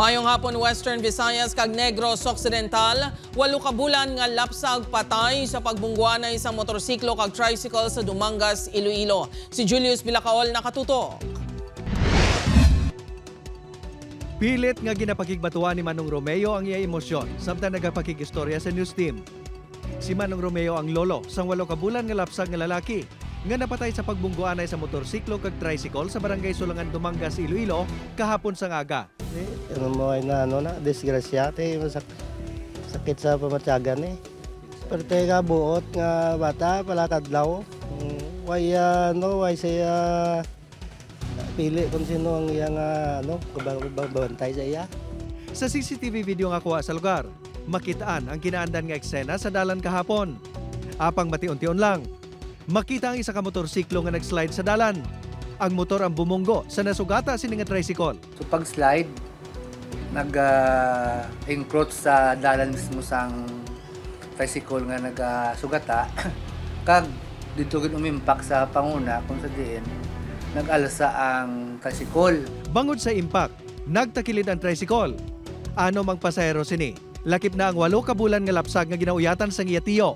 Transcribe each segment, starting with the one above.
Mayong hapon Western Visayas kag Negros Occidental, 8 ka bulan nga lapsag patay sa pagbungguan na isang motorsiklo kag tricycle sa Dumangas, Iloilo. Si Julius Bilacaol nakatutok. Pilit nga ginapakigbatuan ni Manong Romeo ang iya emosyon samtang nagapakikistorya sa news team. Si Manong Romeo ang lolo sang 8 ka bulan nga lapsag nga lalaki nga napatay sa pagbungguan na sa motorsiklo kag tricycle sa barangay Sulangan, Dumangas, Iloilo kahapon sa ngaga. Ano mo ay na disgrasya sakit sa pamatyagan Pero nga buot nga bata pala kadlaw. Way siya pili kung sino ang iyang babantay sa iya. Sa CCTV video nga kuha sa lugar, makitaan ang kinaandan nga eksena sa dalan kahapon. Apang mati-untion lang, makita ang isa ka motorsiklo nga nag-slide sa dalan. Ang motor ang bumunggo sa nasugata sini nga tricycle. So pag-slide, nag-encroach sa dalan mismo sang tricycle nga nagsugata. Kag dito gid umimpak sa panguna kung sa diin nag-alsa ang tricycle. Bangod sa impact, nagtakilid ang tricycle. Ano mang pasahero sini, lakip na ang 8 ka bulan nga lapsag nga ginauyatan sang iya tiyo.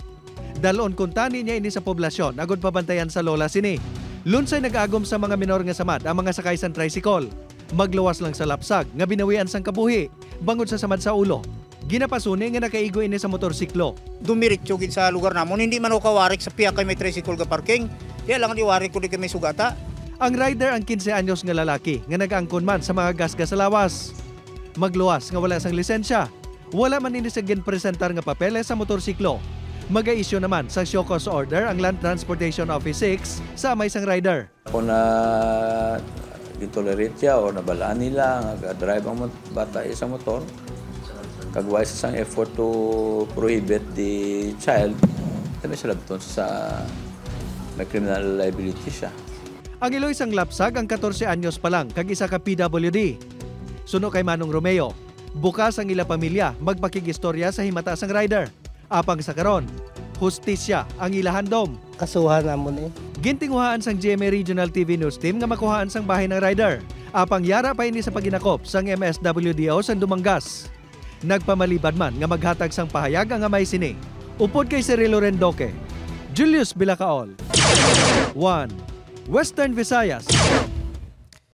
Dalon kuntani niya ini sa poblasyon agod pabantayan sa lola sini. Lunsay nag-agom sa mga minor nga samad ang mga sakay sa tricycle. Magluwas lang sa lapsag nga binawian sang kabuhi bangod sa samad sa ulo. Ginapasuni nga nakaigo ini sa motorsiklo. Dumiritso gid sa lugar namon, hindi man ako kawarik sa piya kay may tricycle ga parking. Kaya lang diwarik ko di kay may sugata. Ang rider ang 15 anyos nga lalaki nga nag-angkon man sa mga gasgas sa lawas. Magluwas nga wala sang lisensya. Wala man ini sa ginpresentar nga papeles sa motorsiklo. Mag-a-issue naman sa show cause order ang Land Transportation Office 6 sa may isang rider. Kung na gitolerate siya o nabalaan nila, nag-drive ang bata sa motor, kagway sa isang effort to prohibit the child, kaya siya labton sa may criminal liability siya. Ang ilo isang lapsag ang 14 anyos pa lang kag isa ka PWD. Suno kay Manong Romeo, bukas ang ila pamilya magpakigistorya sa himata sang rider. Apang sa karon, hustisya ang ilahandom. Kasuhan namon Gintinguhaan sang GMA Regional TV News Team nga makuhaan sang bahay ng rider. Apang yara pa ini sa paginakop sang MSWDO sa Dumangas. Nagpamalibad man nga maghatag sang pahayag ang amay sini. Upod kay Cirilo Rendoque, Julius Bilacaol. 1. Western Visayas.